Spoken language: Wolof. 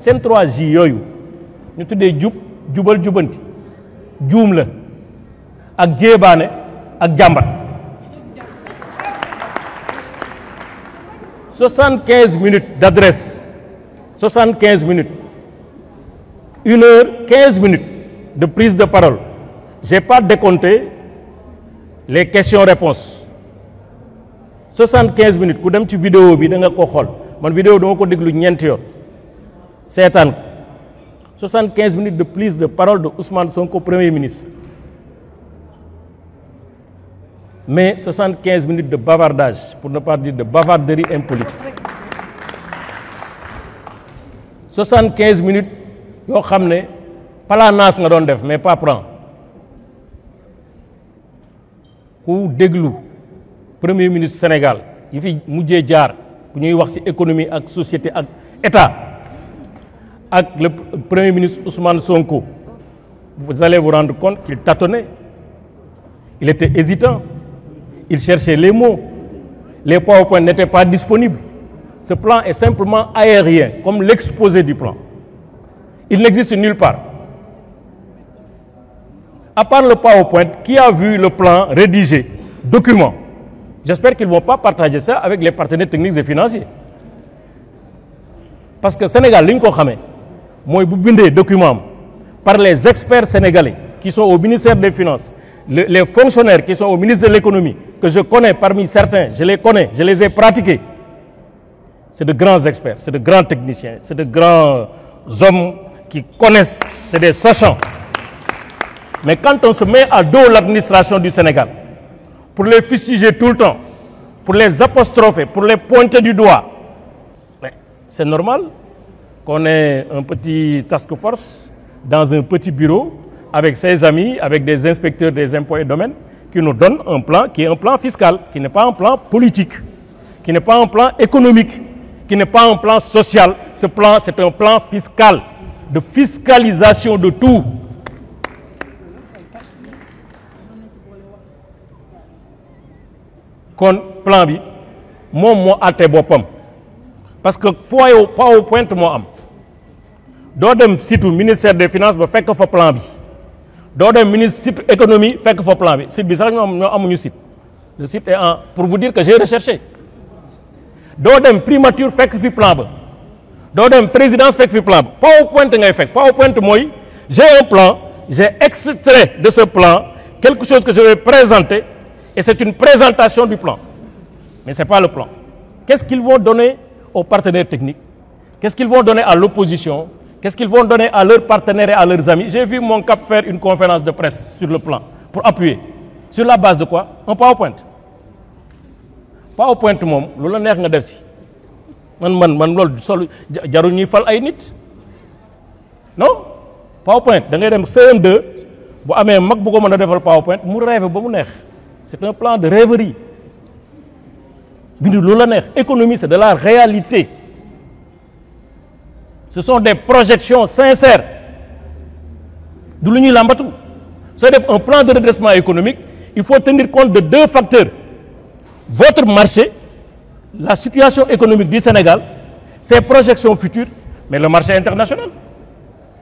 seen 3J yooyu ñu tuddee jub jubal jubanti juum la ak jéebaane ak jàmbat 75 minutes d'adresse 75 minutes 1 heure 15 minutes de prise de parole j'ai pas décompté les questions-réponses 75 minutes ku dem ci vidéo bi da nga ko xool man vidéo dama ko déglu ñeenti yoon seetaan ko 75 minutes de prise de parole de Ousmane Sonko Premier ministre mais 75 minutes de bavardage pour ne pas dire de bavarderie impolitique 75 minutes yoo xam ne palaanaas nga doon def mais pas prend ku déglu Premier ministre Sénégal yi fi mujjee jaar bu ñuy wax ci économie ak société ak état ak le Premier ministre Ousmane Sonko vous allez vous rendre compte qu'il tâtonnait il était hésitant il cherchait les mots les PowerPoint n'étaient pas disponibles ce plan est simplement aérien comme l'exposé du plan il n'existe nulle part à part le PowerPoint qui a vu le plan rédigé document j'espère qu'ils ne vont pas partager ça avec les partenaires techniques et financiers parce que Sénégal li ñu ko xamee mooy bu bindee document par les experts sénégalais qui sont au ministère des Finances les fonctionnaires qui sont au ministère de l'économie que je connais parmi certains je les connais je les ai pratiqués c'est de grands experts c'est de grands techniciens c'est de grands hommes qui connaissent c'est des sachants mais quand on se met à dos l'administration du Sénégal pour les fustiger tout le temps pour les apostropher pour les pointer du doigt mais c'est normal qu'on ait un petit task force dans un petit bureau avec ses amis avec des inspecteurs des impôts et domaines qui nous donnent un plan qui est un plan fiscal qui n'est pas un plan politique qui n'est pas un plan économique qui n'est pas un plan social ce plan c'est un plan fiscal de fiscalisation de tout kon plan bi moom moo àtte boppam parce que PowerPoint moo am doo dem site ministère des finances ba fekk fa plan bi doo dem ministre site économie fekk fa plan bi site bi sax ñoo amuñu site le site est en pour vous dire que j'ai recherché doo dem primature fekk fi plan ba doo dem présidence fekk fi plan ba PowerPoint ngay fekk PowerPoint mooy j'ai un plan j'ai extrait de ce plan quelque chose que je vais présenter et c'est une présentation du plan mais c'est pas le plan qu'est-ce qu'ils vont donner aux partenaires techniques qu'est-ce qu'ils vont donner à l'opposition qu'est-ce qu'ils vont donner à leurs partenaires et à leurs amis j'ai vu mon cap faire une conférence de presse sur le plan pour appuyer sur la base de quoi un PowerPoint moom lu la neex nga def ci man loolu solo jarul ñuy fal ay nit non PowerPoint da ngay dem CM2 bu amee mag bu ko mën a defal PowerPoint mu rêve ba mu neex c'est un plan de rêverie bindu lu la neex économie c'est de la réalité ce sont des projections sincères du lu ñuy làmbatu sooy def un plan de redressement économique il faut tenir compte de 2 facteurs votre marché la situation économique du Sénégal ses projections futures mais le marché international